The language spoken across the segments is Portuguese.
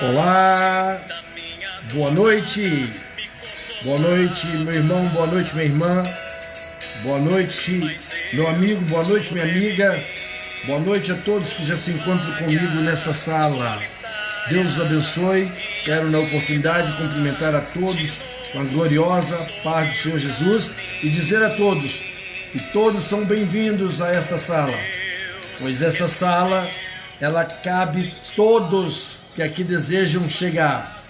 Olá, boa noite, meu irmão, boa noite, minha irmã, boa noite, meu amigo, boa noite, minha amiga, boa noite a todos que já se encontram comigo nesta sala. Deus os abençoe. Quero, na oportunidade, cumprimentar a todos com a gloriosa paz do Senhor Jesus e dizer a todos que todos são bem-vindos a esta sala, pois essa sala, ela cabe todos que aqui desejam chegar,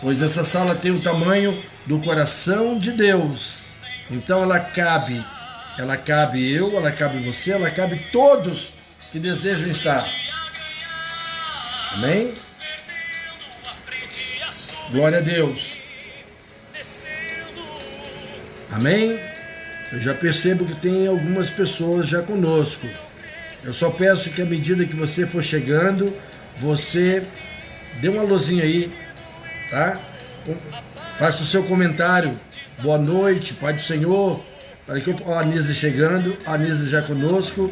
pois essa sala tem o tamanho do coração de Deus. Então ela cabe eu, ela cabe você, ela cabe todos que desejam estar. Amém? Glória a Deus. Amém? Eu já percebo que tem algumas pessoas já conosco. Eu só peço que à medida que você for chegando, você dê uma luzinha aí, tá? Faça o seu comentário. Boa noite, Pai do Senhor. Olha aqui, ó, a Anísia chegando, a Anísia já conosco.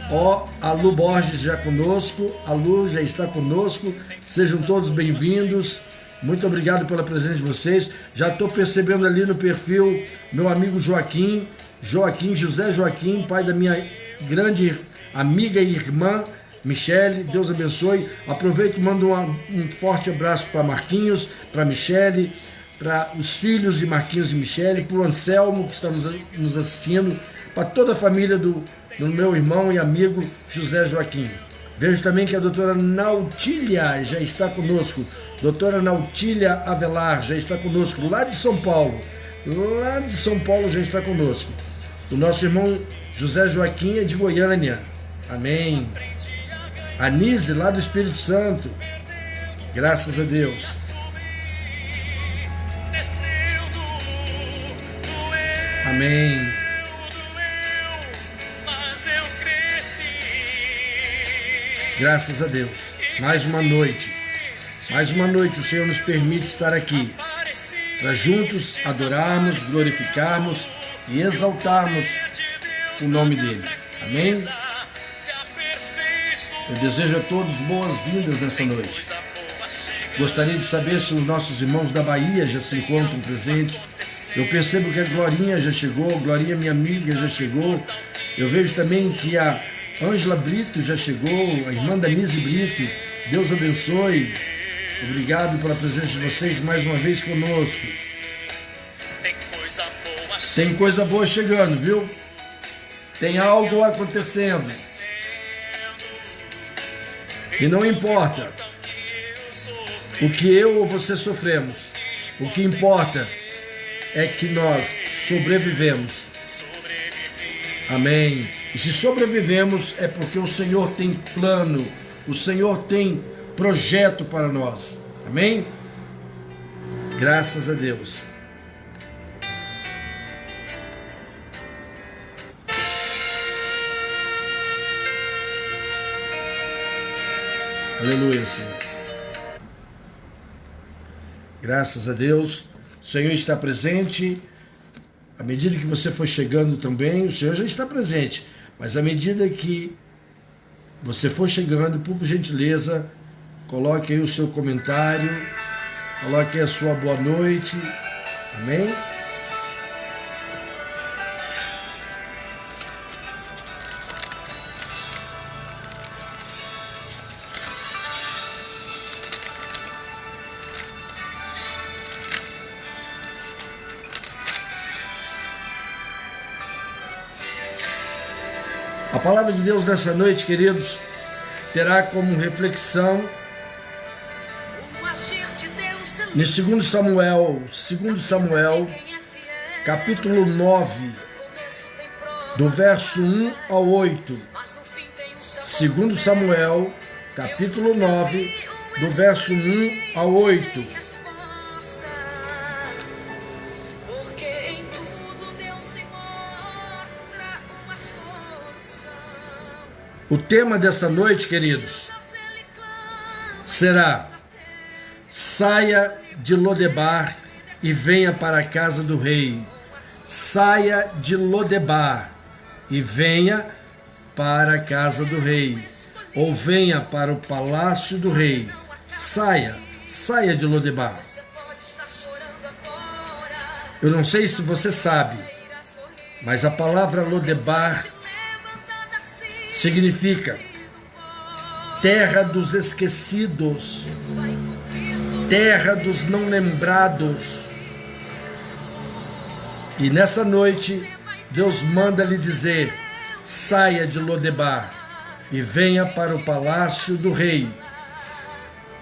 Ó, a Lu Borges já conosco, a Lu já está conosco. Sejam todos bem-vindos. Muito obrigado pela presença de vocês. Já estou percebendo ali no perfil meu amigo José Joaquim, pai da minha grande amiga e irmã Michele. Deus abençoe. Aproveito e mando um forte abraço para Marquinhos, para Michele, para os filhos de Marquinhos e Michele, para o Anselmo que está nos assistindo, para toda a família do meu irmão e amigo José Joaquim. Vejo também que a doutora Nautília já está conosco. Doutora Nautília Avelar já está conosco, lá de São Paulo. Lá de São Paulo já está conosco. O nosso irmão José Joaquim é de Goiânia. Amém. Anise, lá do Espírito Santo. Graças a Deus. Amém. Graças a Deus. Mais uma noite o Senhor nos permite estar aqui para juntos adorarmos, glorificarmos e exaltarmos o nome dele. Amém? Eu desejo a todos boas-vindas nessa noite. Gostaria de saber se os nossos irmãos da Bahia já se encontram presentes. Eu percebo que a Glorinha já chegou, a Glorinha, minha amiga, já chegou. Eu vejo também que a Ângela Brito já chegou, a irmã Danise Brito. Deus abençoe. Obrigado pela presença de vocês mais uma vez conosco. Tem coisa boa chegando, viu? Tem algo acontecendo. E não importa o que eu ou você sofremos. O que importa é que nós sobrevivemos. Amém. E se sobrevivemos é porque o Senhor tem plano, o Senhor tem projeto para nós. Amém? Graças a Deus. Aleluia, Senhor. Graças a Deus. O Senhor está presente. À medida que você for chegando também, o Senhor já está presente. Mas à medida que você for chegando, por gentileza, coloque aí o seu comentário, coloque aí a sua boa noite. Amém? A palavra de Deus nessa noite, queridos, terá como reflexão no 2 Samuel, capítulo 9, do verso 1 ao 8. 2 Samuel, capítulo 9, do verso 1 ao 8. O tema dessa noite, queridos, será: saia de Lodebar e venha para a casa do rei. Saia de Lodebar e venha para a casa do rei, ou venha para o palácio do rei. saia de Lodebar. Eu não sei se você sabe, mas a palavra Lodebar significa terra dos esquecidos, terra dos não lembrados. E nessa noite, Deus manda lhe dizer: saia de Lodebar e venha para o palácio do rei.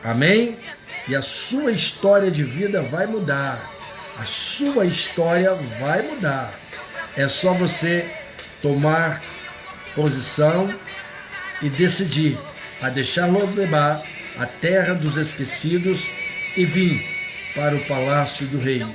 Amém? E a sua história de vida vai mudar. A sua história vai mudar. É só você tomar posição e decidir a deixar Lodebar, a terra dos esquecidos, e vir para o palácio do rei.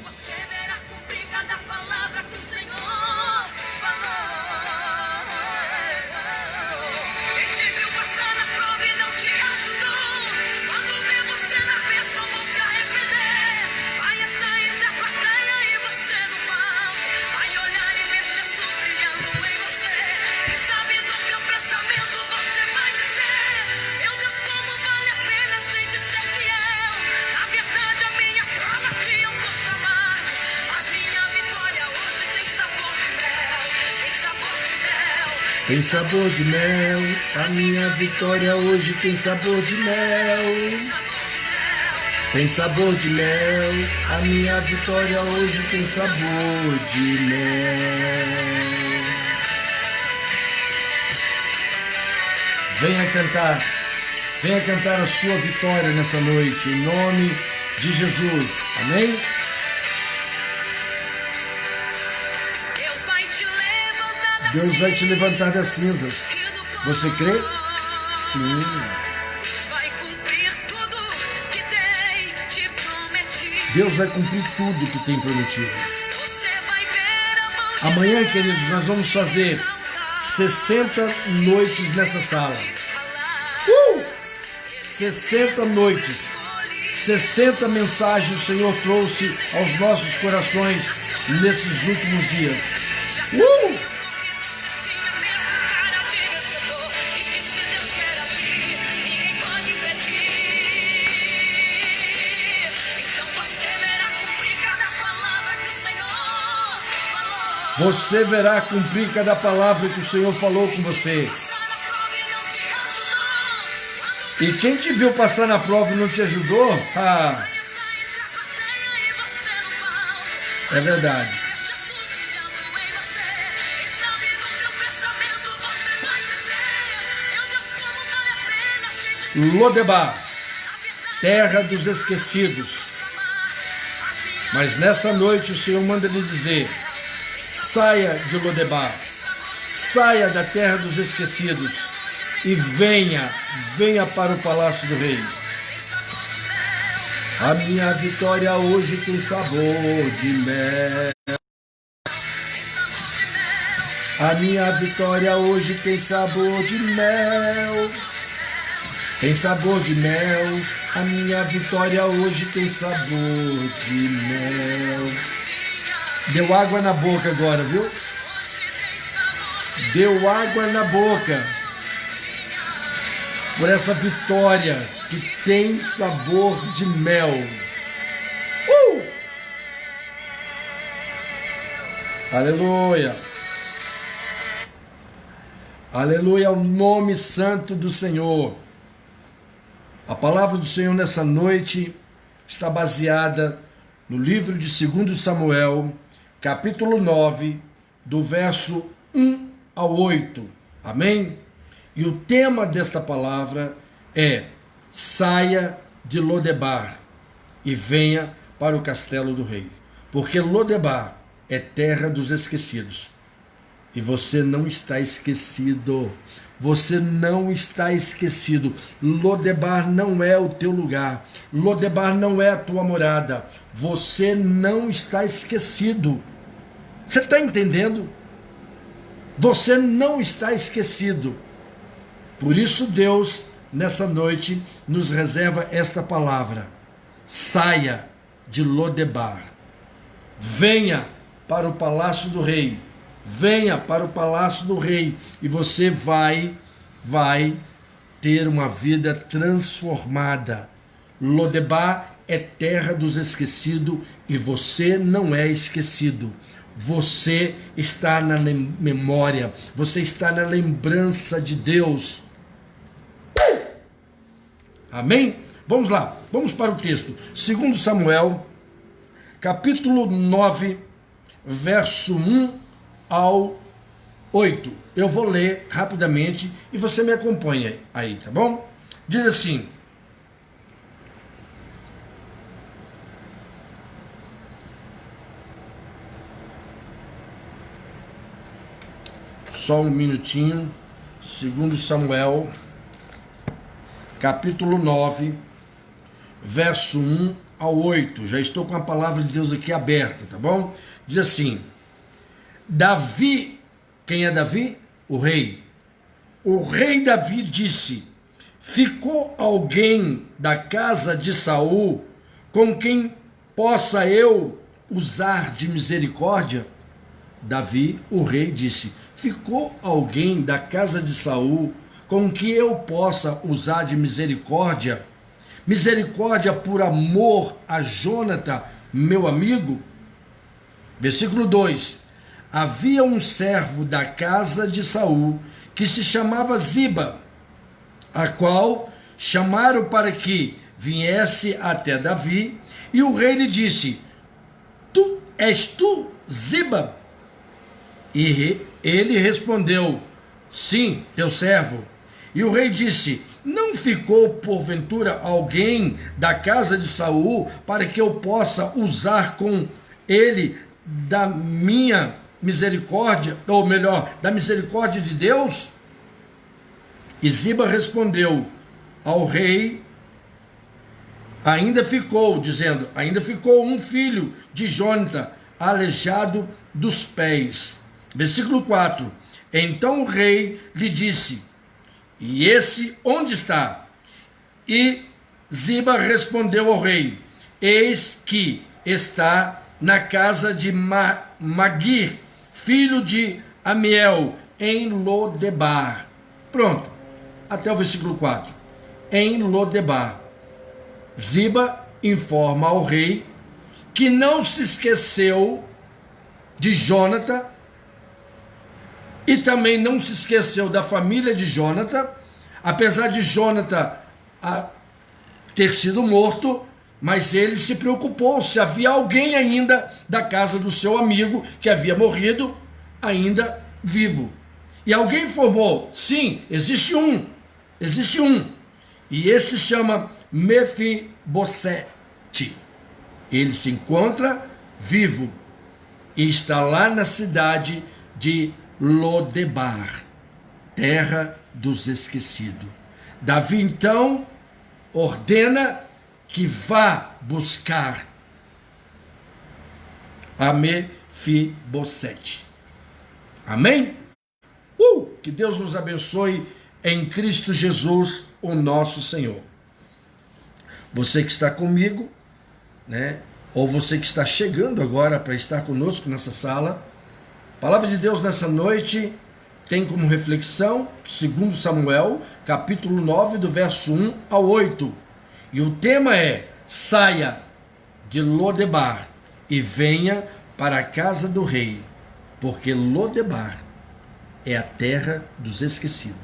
Tem sabor de mel, a minha vitória hoje tem sabor de mel. Tem sabor de mel, a minha vitória hoje tem sabor de mel. Venha cantar a sua vitória nessa noite, em nome de Jesus. Amém? Deus vai te levantar das cinzas. Você crê? Sim. Deus vai cumprir tudo que tem prometido. Amanhã, queridos, nós vamos fazer 60 noites nessa sala. 60 noites. 60 mensagens o Senhor trouxe aos nossos corações nesses últimos dias. Você verá cumprir cada palavra que o Senhor falou com você. E quem te viu passar na prova e não te ajudou? É verdade. Lodebar, terra dos esquecidos. Mas nessa noite o Senhor manda lhe dizer: saia de Lodebar, saia da terra dos esquecidos e venha para o palácio do rei. A minha vitória hoje tem sabor de mel. A minha vitória hoje tem sabor de mel. Tem sabor de mel. A minha vitória hoje tem sabor de mel. Deu água na boca agora, viu? Deu água na boca por essa vitória que tem sabor de mel. Aleluia! Aleluia ao nome santo do Senhor. A palavra do Senhor nessa noite está baseada no livro de 2 Samuel, capítulo 9, do verso 1 ao 8. Amém? E o tema desta palavra é: saia de Lodebar e venha para o castelo do rei. Porque Lodebar é terra dos esquecidos. E você não está esquecido. Você não está esquecido. Lodebar não é o teu lugar. Lodebar não é a tua morada. Você não está esquecido. Você está entendendo? Você não está esquecido. Por isso Deus, nessa noite, nos reserva esta palavra: saia de Lodebar. Venha para o palácio do rei. Venha para o palácio do rei e você vai ter uma vida transformada. Lodebar é terra dos esquecidos e você não é esquecido. Você está na memória, você está na lembrança de Deus. Amém? Vamos lá, vamos para o texto. 2 Samuel, capítulo 9, verso 1 ao 8. Eu vou ler rapidamente e você me acompanha aí, tá bom? Diz assim: só um minutinho. 2 Samuel, capítulo 9, verso 1 ao 8. Já estou com a palavra de Deus aqui aberta, tá bom? Diz assim: Davi, quem é Davi? O rei. O rei Davi disse: ficou alguém da casa de Saul com quem possa eu usar de misericórdia? Davi, o rei, disse: ficou alguém da casa de Saul com que eu possa usar de misericórdia? Misericórdia por amor a Jônatan, meu amigo? Versículo 2: havia um servo da casa de Saul que se chamava Ziba, a qual chamaram para que viesse até Davi, e o rei lhe disse: és tu Ziba? E ele respondeu: sim, teu servo. E o rei disse: não ficou porventura alguém da casa de Saul para que eu possa usar com ele da minha misericórdia, ou melhor, da misericórdia de Deus? E Ziba respondeu ao rei, ainda ficou um filho de Jônatan, aleijado dos pés. Versículo 4: então o rei lhe disse: e esse onde está? E Ziba respondeu ao rei: eis que está na casa de Magir, filho de Amiel, em Lodebar. Pronto, até o versículo 4. Em Lodebar. Ziba informa ao rei que não se esqueceu de Jônatan e também não se esqueceu da família de Jônatan, apesar de Jônatan ter sido morto, mas ele se preocupou se havia alguém ainda da casa do seu amigo que havia morrido, ainda vivo. E alguém informou: sim, existe um, e esse se chama Mefibosete. Ele se encontra vivo e está lá na cidade de Lodebar, terra dos esquecidos. Davi então ordena que vá buscar a Mefibosete. Amém? Que Deus nos abençoe em Cristo Jesus, o nosso Senhor. Você que está comigo, né? Ou você que está chegando agora para estar conosco nessa sala, a palavra de Deus nessa noite tem como reflexão 2 Samuel, capítulo 9, do verso 1 ao 8. E o tema é: saia de Lodebar e venha para a casa do rei, porque Lodebar é a terra dos esquecidos.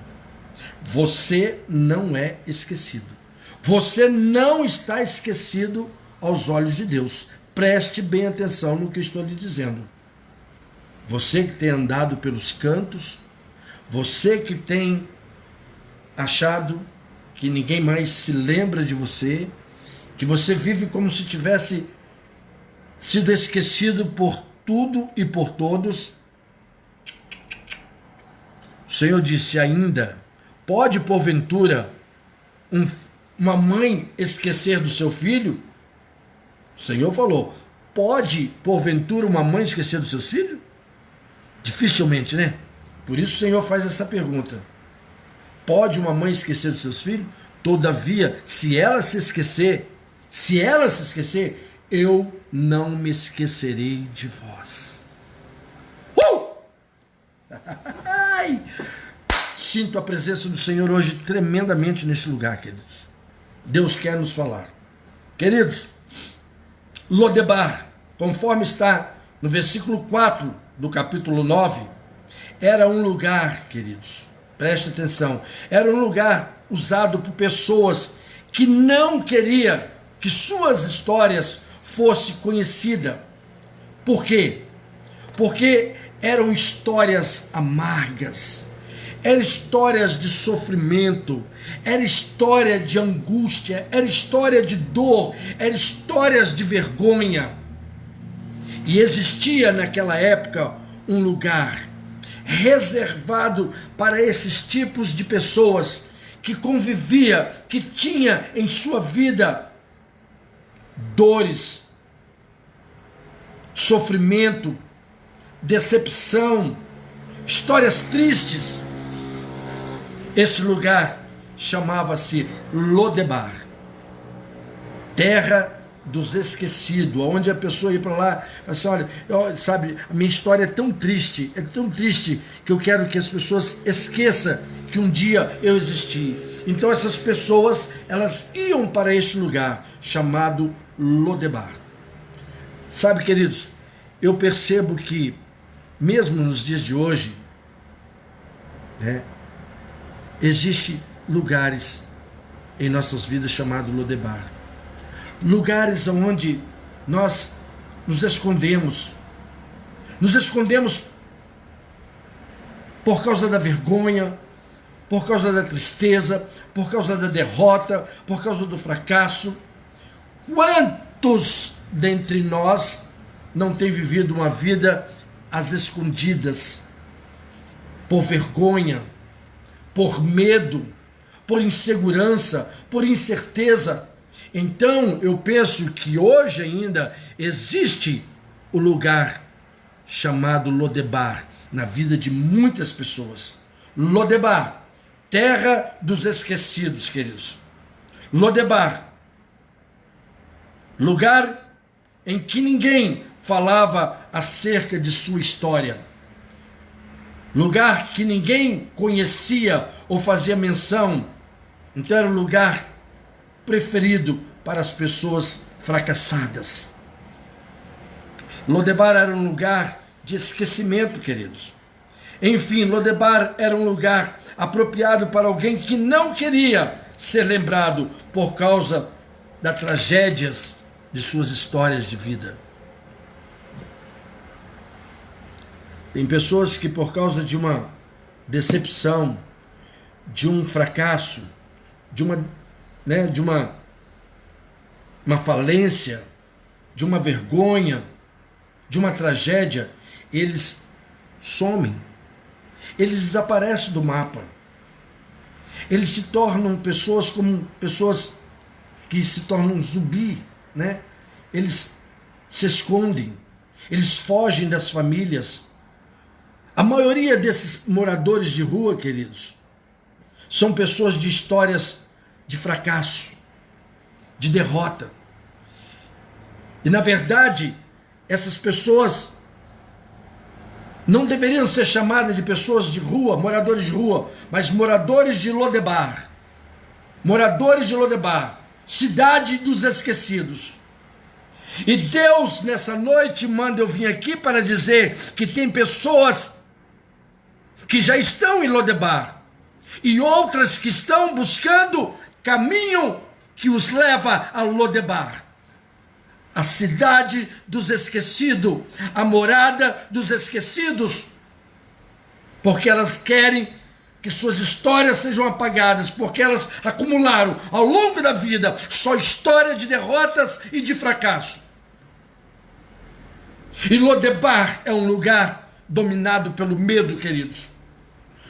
Você não é esquecido. Você não está esquecido aos olhos de Deus. Preste bem atenção no que estou lhe dizendo. Você que tem andado pelos cantos, você que tem achado que ninguém mais se lembra de você, que você vive como se tivesse sido esquecido por tudo e por todos. O Senhor disse ainda: pode porventura uma mãe esquecer do seu filho? O Senhor falou: pode porventura uma mãe esquecer dos seus filhos? Dificilmente, né? Por isso o Senhor faz essa pergunta: pode uma mãe esquecer dos seus filhos? Todavia, se ela se esquecer, eu não me esquecerei de vós. Sinto a presença do Senhor hoje tremendamente nesse lugar, queridos. Deus quer nos falar. Queridos, Lodebar, conforme está no versículo 4 do capítulo 9, era um lugar, queridos, preste atenção, era um lugar usado por pessoas que não queria que suas histórias fossem conhecidas. Por quê? Porque eram histórias amargas, eram histórias de sofrimento, era história de angústia, era história de dor, eram histórias de vergonha. E existia naquela época um lugar reservado para esses tipos de pessoas que convivia, que tinha em sua vida dores, sofrimento, decepção, histórias tristes. Esse lugar chamava-se Lodebar, terra dos esquecidos, onde a pessoa ia para lá e assim, olha, sabe, a minha história é tão triste que eu quero que as pessoas esqueçam que um dia eu existi. Então essas pessoas, elas iam para este lugar chamado Lodebar. Sabe, queridos, eu percebo que mesmo nos dias de hoje, existem lugares em nossas vidas chamados Lodebar. Lugares onde nós nos escondemos por causa da vergonha, por causa da tristeza, por causa da derrota, por causa do fracasso. Quantos dentre nós não têm vivido uma vida às escondidas, por vergonha, por medo, por insegurança, por incerteza? Então eu penso que hoje ainda existe o lugar chamado Lodebar na vida de muitas pessoas. Lodebar, terra dos esquecidos, queridos. Lodebar, lugar em que ninguém falava acerca de sua história. Lugar que ninguém conhecia ou fazia menção. Então era o lugar preferido para as pessoas fracassadas. Lodebar era um lugar de esquecimento, queridos. Enfim, Lodebar era um lugar apropriado para alguém que não queria ser lembrado por causa das tragédias de suas histórias de vida. Tem pessoas que por causa de uma decepção, de um fracasso, de uma falência, de uma vergonha, de uma tragédia, eles somem, eles desaparecem do mapa, eles se tornam pessoas que se tornam zumbi, Eles se escondem, eles fogem das famílias. A maioria desses moradores de rua, queridos, são pessoas de histórias de fracasso, de derrota. E na verdade, essas pessoas não deveriam ser chamadas de pessoas de rua, moradores de rua, mas moradores de Lodebar. Moradores de Lodebar, cidade dos esquecidos. E Deus nessa noite manda eu vir aqui para dizer que tem pessoas que já estão em Lodebar e outras que estão buscando caminho que os leva a Lodebar, a cidade dos esquecidos, a morada dos esquecidos, porque elas querem que suas histórias sejam apagadas, porque elas acumularam ao longo da vida só história de derrotas e de fracasso. E Lodebar é um lugar dominado pelo medo, queridos.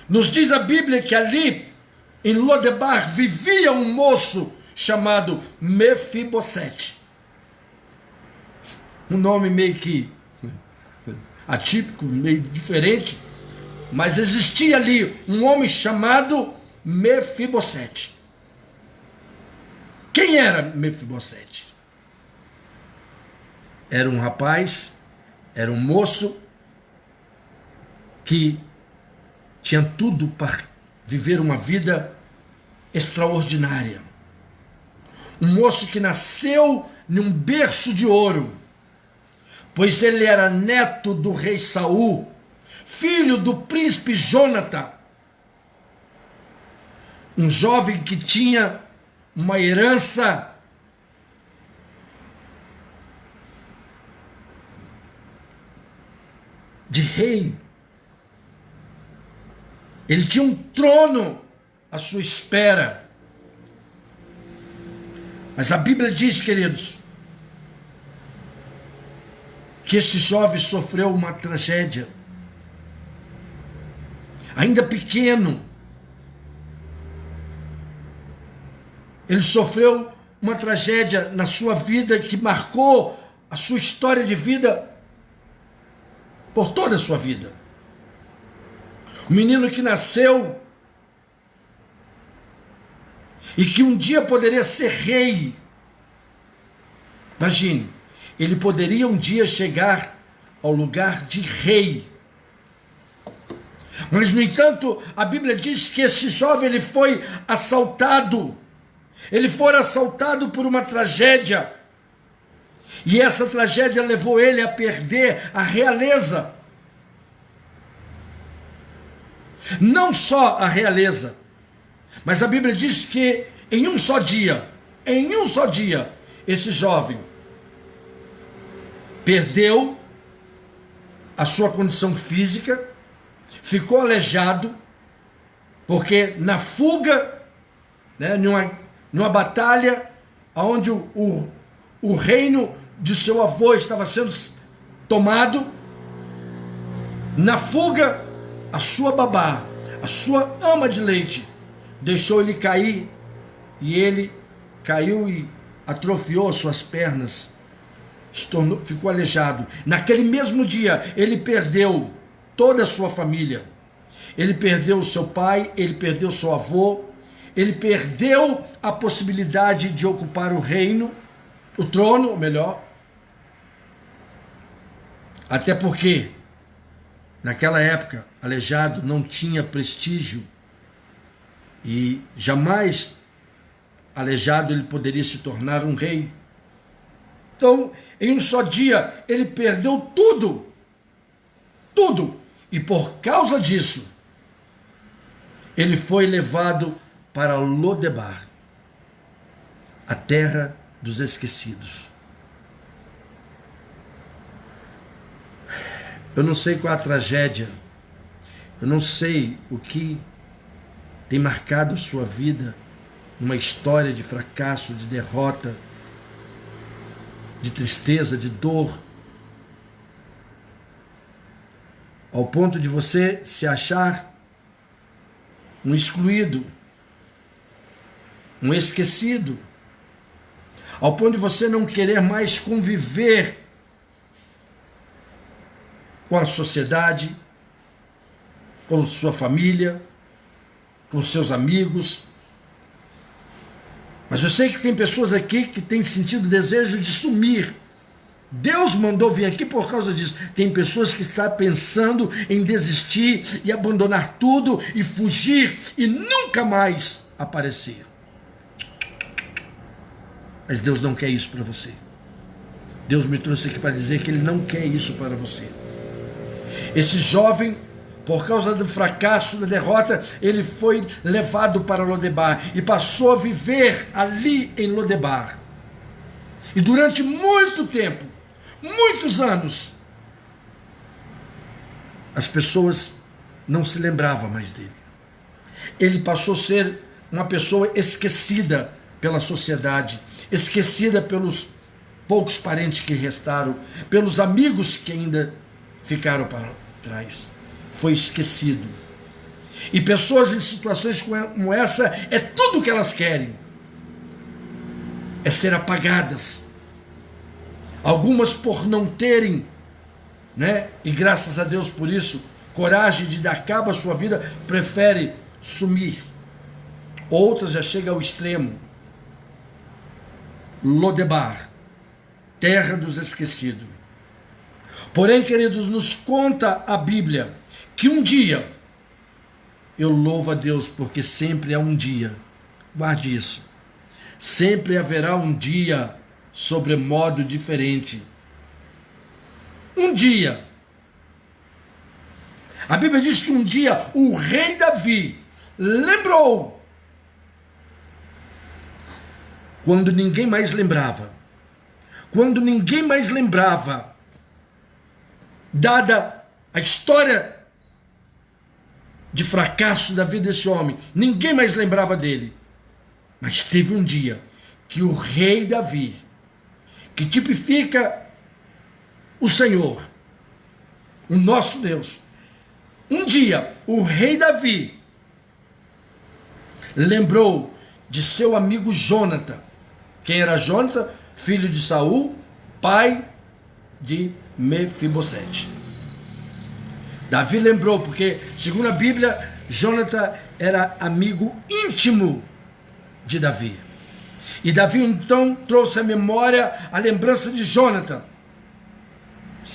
Nos diz a Bíblia que ali, em Lodebar, vivia um moço chamado Mefibosete. Um nome meio que atípico, meio diferente, mas existia ali um homem chamado Mefibosete. Quem era Mefibosete? Era um rapaz, era um moço que tinha tudo para viver uma vida extraordinária. um moço que nasceu num berço de ouro, pois ele era neto do rei Saul, filho do príncipe Jonatã, um jovem que tinha uma herança de rei. Ele tinha um trono à sua espera. Mas a Bíblia diz, queridos, que esse jovem sofreu uma tragédia. Ainda pequeno, ele sofreu uma tragédia na sua vida que marcou a sua história de vida por toda a sua vida. Um menino que nasceu e que um dia poderia ser rei. Imagine, ele poderia um dia chegar ao lugar de rei. Mas, no entanto, a Bíblia diz que esse jovem ele foi assaltado. Ele foi assaltado por uma tragédia. E essa tragédia levou ele a perder a realeza. Não só a realeza, mas a Bíblia diz que em um só dia, esse jovem perdeu a sua condição física, ficou aleijado, porque na fuga, numa batalha, onde o reino de seu avô estava sendo tomado, na fuga, a sua babá, a sua ama de leite, deixou ele cair, e ele caiu e atrofiou as suas pernas, ficou aleijado. Naquele mesmo dia, ele perdeu toda a sua família. Ele perdeu o seu pai, ele perdeu seu avô, ele perdeu a possibilidade de ocupar o reino, o trono, melhor. Até porque, naquela época, aleijado não tinha prestígio e jamais aleijado ele poderia se tornar um rei. Então, em um só dia, ele perdeu tudo, e por causa disso, ele foi levado para Lodebar, a terra dos esquecidos. Eu não sei qual a tragédia, eu não sei o que tem marcado a sua vida, uma história de fracasso, de derrota, de tristeza, de dor, ao ponto de você se achar um excluído, um esquecido, ao ponto de você não querer mais conviver com a sociedade, com sua família, com seus amigos. Mas eu sei que tem pessoas aqui que têm sentido desejo de sumir. Deus mandou vir aqui por causa disso. Tem pessoas que estão pensando em desistir e abandonar tudo e fugir e nunca mais aparecer. Mas Deus não quer isso para você. Deus me trouxe aqui para dizer que Ele não quer isso para você. Esse jovem, por causa do fracasso, da derrota, ele foi levado para Lodebar e passou a viver ali em Lodebar. E durante muito tempo, muitos anos, as pessoas não se lembravam mais dele. Ele passou a ser uma pessoa esquecida pela sociedade, esquecida pelos poucos parentes que restaram, pelos amigos que ainda ficaram para trás. Foi esquecido. E pessoas em situações como essa, é tudo o que elas querem. É ser apagadas. Algumas por não terem, e graças a Deus por isso, coragem de dar cabo à sua vida, prefere sumir. Outras já chegam ao extremo. Lodebar, terra dos esquecidos. Porém, queridos, nos conta a Bíblia que um dia, eu louvo a Deus porque sempre é um dia, guarde isso, sempre haverá um dia sobremodo diferente. Um dia. A Bíblia diz que um dia o rei Davi lembrou, quando ninguém mais lembrava, dada a história de fracasso da vida desse homem, ninguém mais lembrava dele. Mas teve um dia que o rei Davi, que tipifica o Senhor, o nosso Deus, um dia o rei Davi lembrou de seu amigo Jônatan. Quem era Jônatan? Filho de Saul, pai de Mefibosete. Davi lembrou, porque, segundo a Bíblia, Jônatan era amigo íntimo de Davi. E Davi então trouxe à memória a lembrança de Jônatan,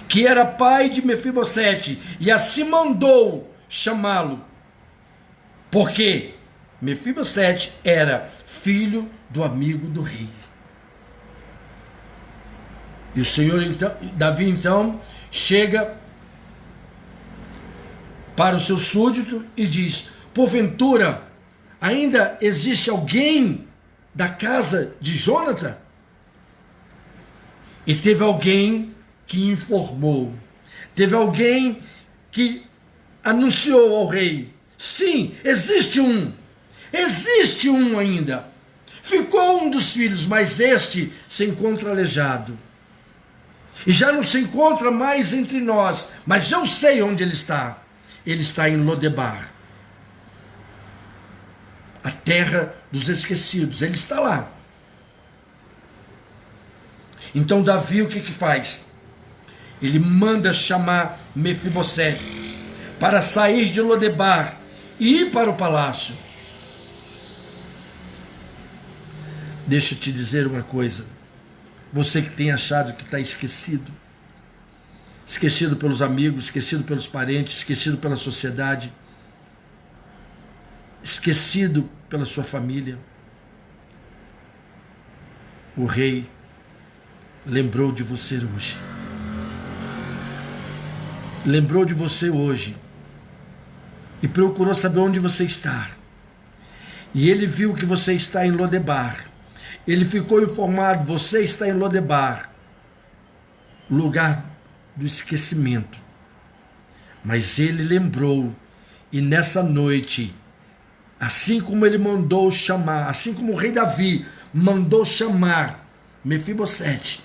que era pai de Mefibosete, e assim mandou chamá-lo, porque Mefibosete era filho do amigo do rei. E o Senhor então, Davi então chega para o seu súdito e diz: porventura ainda existe alguém da casa de Jônatan? E teve alguém que informou, teve alguém que anunciou ao rei: sim, existe um ainda. Ficou um dos filhos, mas este se encontra aleijado e já não se encontra mais entre nós, mas eu sei onde ele está. Ele está em Lodebar, a terra dos esquecidos. Ele está lá. Então Davi o que faz? Ele manda chamar Mefibosete para sair de Lodebar e ir para o palácio. Deixa eu te dizer uma coisa. Você que tem achado que está esquecido, esquecido pelos amigos, esquecido pelos parentes, esquecido pela sociedade, esquecido pela sua família, o rei lembrou de você hoje. Lembrou de você hoje e procurou saber onde você está. E ele viu que você está em Lodebar. Ele ficou informado: você está em Lodebar, lugar do esquecimento. Mas ele lembrou, e nessa noite, assim como ele mandou chamar, assim como o rei Davi mandou chamar Mefibosete,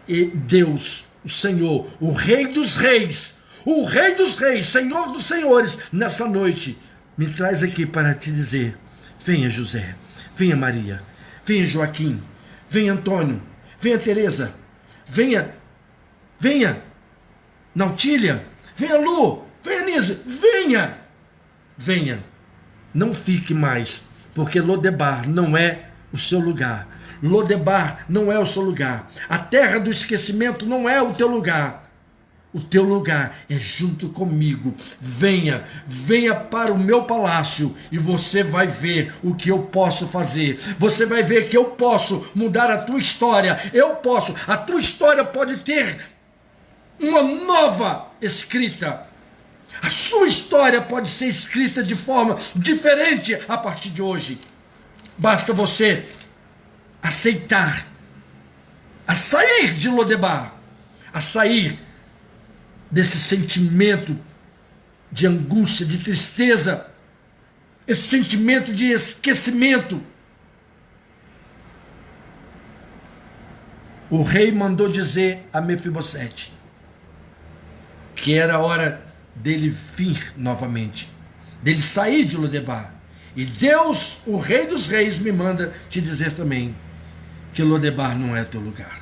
e Deus, o Senhor, o rei dos reis, Senhor dos senhores, nessa noite me traz aqui para te dizer: venha José, venha Maria, venha Joaquim, venha Antônio, venha Teresa, venha Nautília, venha Lu, venha Nise, venha, não fique mais, porque Lodebar não é o seu lugar. Lodebar não é o seu lugar. A terra do esquecimento não é o teu lugar. O teu lugar é junto comigo. Venha para o meu palácio e você vai ver o que eu posso fazer. Você vai ver que eu posso mudar a tua história. A tua história pode ter uma nova escrita. A sua história pode ser escrita de forma diferente a partir de hoje. Basta você aceitar a sair de Lodebar, a sair desse sentimento de angústia, de tristeza, esse sentimento de esquecimento. O rei mandou dizer a Mefibosete que era hora dele vir novamente, dele sair de Lodebar. E Deus, o rei dos reis, me manda te dizer também que Lodebar não é teu lugar.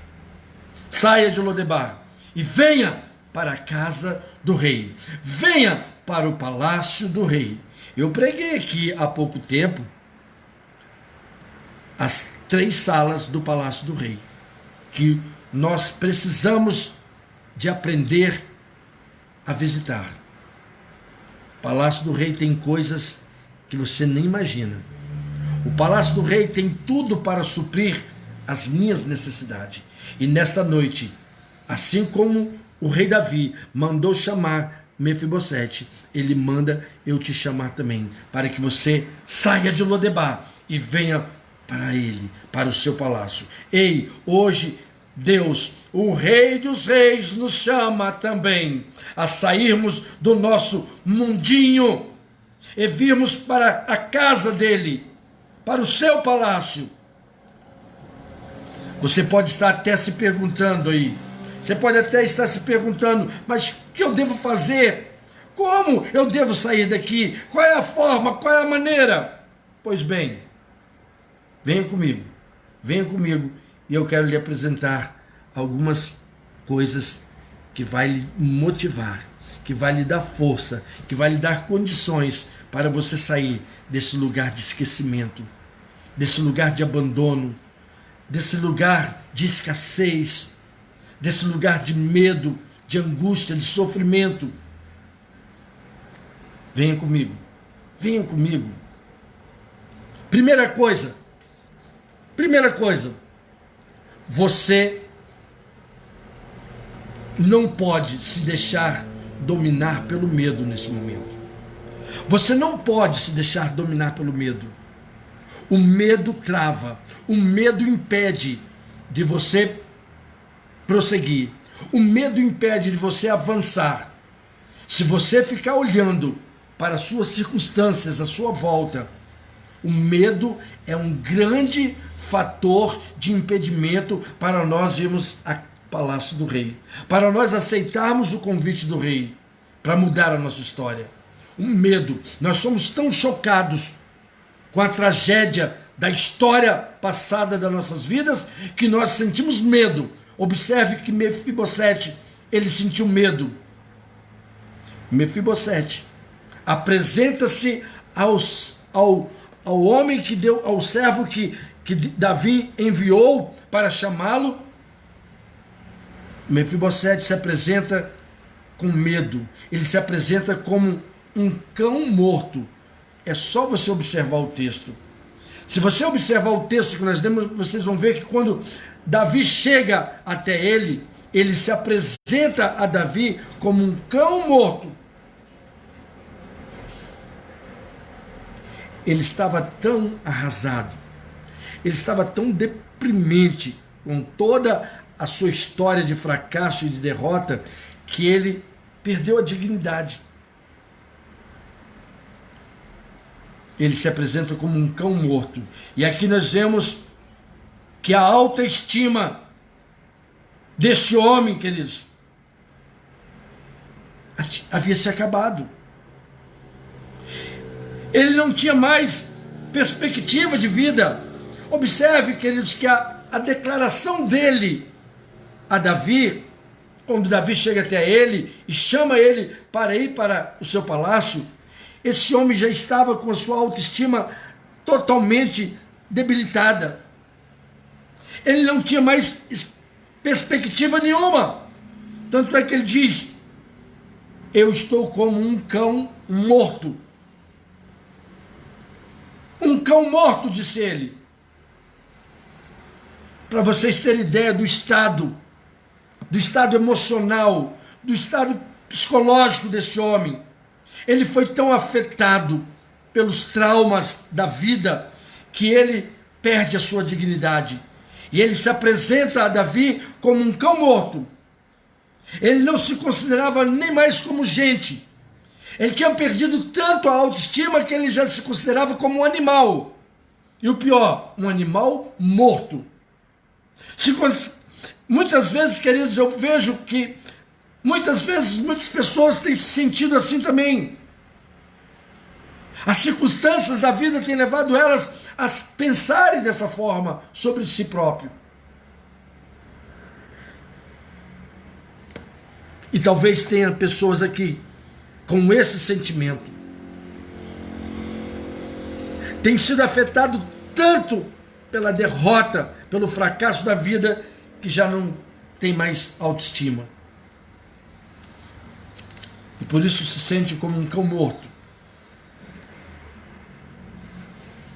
Saia de Lodebar e venha para a casa do rei. Venha para o palácio do rei. Eu preguei aqui há pouco tempo as 3 salas do palácio do rei, que nós precisamos de aprender a visitar. O palácio do rei tem coisas que você nem imagina. O palácio do rei tem tudo para suprir as minhas necessidades. E nesta noite, assim como o rei Davi mandou chamar Mefibosete, ele manda eu te chamar também, para que você saia de Lodebar e venha para ele, para o seu palácio. Ei, hoje Deus, o Rei dos Reis, nos chama também a sairmos do nosso mundinho e virmos para a casa dele, para o seu palácio. Você pode estar até se perguntando aí, você pode até estar se perguntando, mas o que eu devo fazer? Como eu devo sair daqui? Qual é a forma? Qual é a maneira? Pois bem, venha comigo e eu quero lhe apresentar algumas coisas que vai lhe motivar, que vai lhe dar força, que vai lhe dar condições para você sair desse lugar de esquecimento, desse lugar de abandono, desse lugar de escassez, desse lugar de medo, de angústia, de sofrimento. Venha comigo. Primeira coisa, você não pode se deixar dominar pelo medo nesse momento. Você não pode se deixar dominar pelo medo. O medo trava, o medo impede de você prosseguir, o medo impede de você avançar. Se você ficar olhando para as suas circunstâncias à sua volta, o medo é um grande fator de impedimento para nós irmos ao palácio do rei, para nós aceitarmos o convite do rei, para mudar a nossa história. O medo, nós somos tão chocados com a tragédia da história passada das nossas vidas, que nós sentimos medo. Observe que Mefibosete, ele sentiu medo. Mefibosete apresenta-se ao homem que deu, ao servo que Davi enviou para chamá-lo. Mefibosete se apresenta com medo, ele se apresenta como um cão morto. É só você observar o texto. Se você observar o texto que nós lemos, vocês vão ver que quando Davi chega até ele, ele se apresenta a Davi como um cão morto. Ele estava tão arrasado, ele estava tão deprimente com toda a sua história de fracasso e de derrota, que ele perdeu a dignidade. Ele se apresenta como um cão morto. E aqui nós vemos que a autoestima deste homem, queridos, havia se acabado. Ele não tinha mais perspectiva de vida. Observe, queridos, que a declaração dele a Davi, quando Davi chega até ele e chama ele para ir para o seu palácio, esse homem já estava com a sua autoestima totalmente debilitada. Ele não tinha mais perspectiva nenhuma. Tanto é que ele diz: eu estou como um cão morto. Um cão morto, disse ele. Para vocês terem ideia do estado emocional, do estado psicológico desse homem. Ele foi tão afetado pelos traumas da vida que ele perde a sua dignidade. E ele se apresenta a Davi como um cão morto. Ele não se considerava nem mais como gente. Ele tinha perdido tanto a autoestima que ele já se considerava como um animal. E o pior, um animal morto. Muitas vezes, queridos, eu vejo que muitas pessoas têm se sentido assim também. As circunstâncias da vida têm levado elas a pensarem dessa forma sobre si próprio. E talvez tenha pessoas aqui com esse sentimento. Tem sido afetado tanto pela derrota, pelo fracasso da vida, que já não tem mais autoestima. E por isso se sente como um cão morto.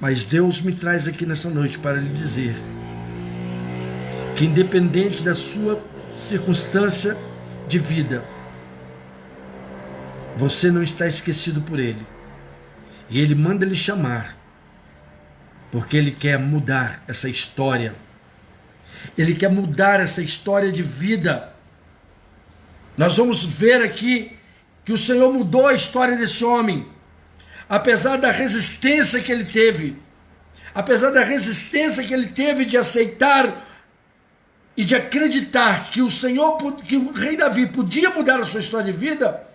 Mas Deus me traz aqui nessa noite para lhe dizer que, independente da sua circunstância de vida, você não está esquecido por Ele. E Ele manda lhe chamar, porque Ele quer mudar essa história. Ele quer mudar essa história de vida. Nós vamos ver aqui que o Senhor mudou a história desse homem. Apesar da resistência que ele teve, apesar da resistência que ele teve de aceitar e de acreditar que que o rei Davi podia mudar a sua história de vida,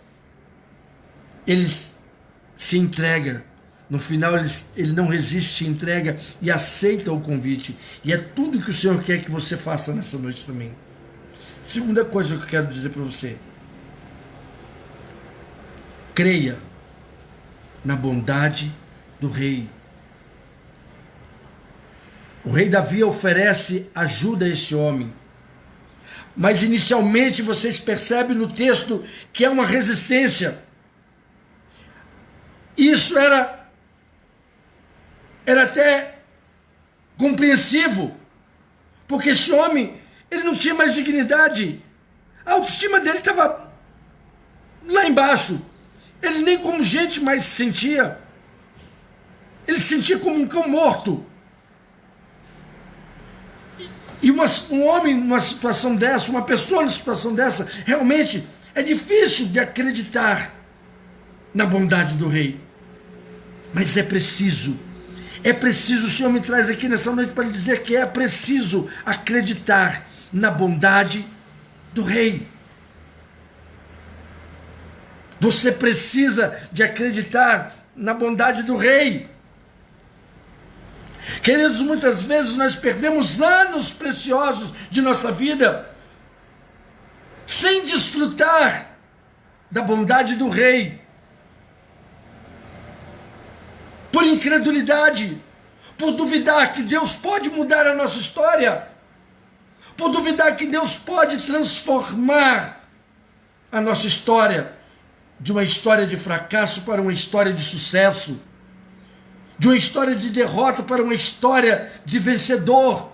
ele se entrega. No final ele não resiste, se entrega e aceita o convite. E é tudo que o Senhor quer que você faça nessa noite também. Segunda coisa que eu quero dizer para você: creia na bondade do rei. O rei Davi oferece ajuda a esse homem, mas inicialmente vocês percebem no texto que é uma resistência. Isso era até compreensivo, porque esse homem, ele não tinha mais dignidade, a autoestima dele estava lá embaixo, ele nem como gente mais se sentia, ele se sentia como um cão morto. E um homem numa situação dessa, uma pessoa numa situação dessa, realmente é difícil de acreditar na bondade do rei. Mas é preciso, o Senhor me traz aqui nessa noite para lhe dizer que é preciso acreditar na bondade do rei. Você precisa de acreditar na bondade do rei. Queridos, muitas vezes nós perdemos anos preciosos de nossa vida sem desfrutar da bondade do rei. Por incredulidade, por duvidar que Deus pode mudar a nossa história, por duvidar que Deus pode transformar a nossa história de uma história de fracasso para uma história de sucesso, de uma história de derrota para uma história de vencedor.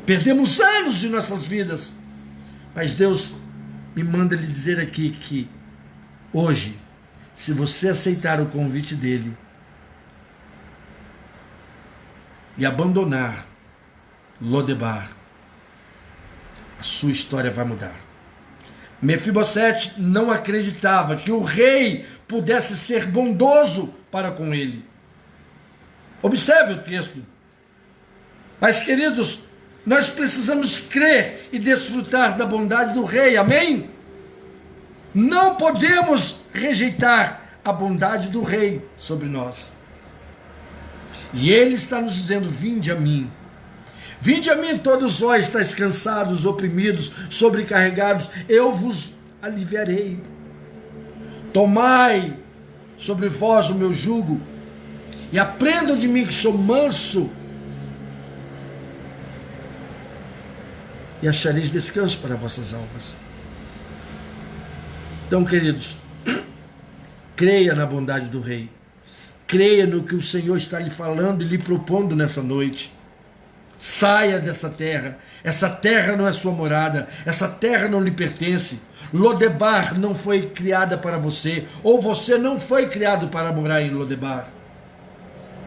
Perdemos anos de nossas vidas, mas Deus me manda lhe dizer aqui que hoje, se você aceitar o convite dele e abandonar Lodebar, a sua história vai mudar. Mefibosete não acreditava que o rei pudesse ser bondoso para com ele. Observe o texto. Mas, queridos, nós precisamos crer e desfrutar da bondade do rei, amém? Não podemos rejeitar a bondade do rei sobre nós. E ele está nos dizendo: vinde a mim. Vinde a mim todos vós estáis cansados, oprimidos, sobrecarregados, eu vos aliviarei. Tomai sobre vós o meu jugo e aprendam de mim, que sou manso, e achareis descanso para vossas almas. Então, queridos, creia na bondade do rei, creia no que o Senhor está lhe falando e lhe propondo nessa noite. Saia dessa terra. Essa terra não é sua morada, essa terra não lhe pertence. Lodebar não foi criada para você, ou você não foi criado para morar em Lodebar.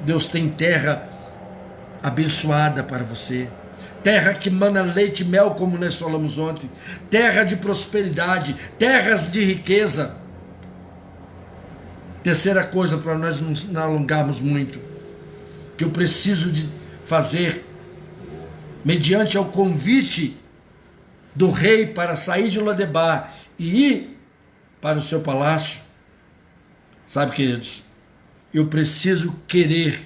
Deus tem terra abençoada para você, terra que mana leite e mel, como nós falamos ontem, terra de prosperidade, terras de riqueza. Terceira coisa, para nós não alongarmos muito, que eu preciso de fazer mediante ao convite do rei para sair de Lodebar e ir para o seu palácio. Sabe, queridos, eu preciso querer,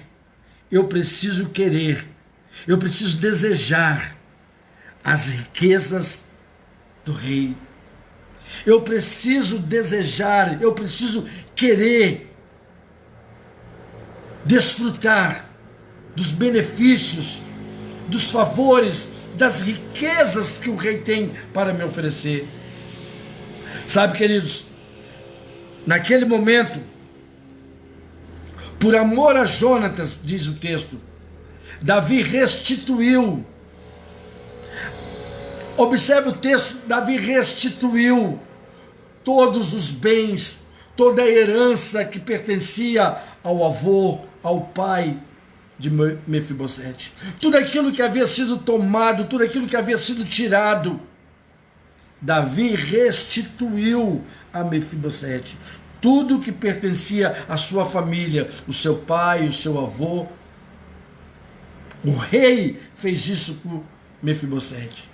eu preciso desejar as riquezas do rei. Eu preciso desejar, eu preciso querer desfrutar dos benefícios, dos favores, das riquezas que o rei tem para me oferecer. Sabe, queridos, naquele momento, Por amor a Jonatas, diz o texto, Davi restituiu. Observe o texto, Davi restituiu todos os bens, toda a herança que pertencia ao avô, ao pai de Mefibosete. Tudo aquilo que havia sido tomado, tudo aquilo que havia sido tirado, Davi restituiu a Mefibosete. Tudo que pertencia à sua família, o seu pai, o seu avô. O rei fez isso com Mefibosete.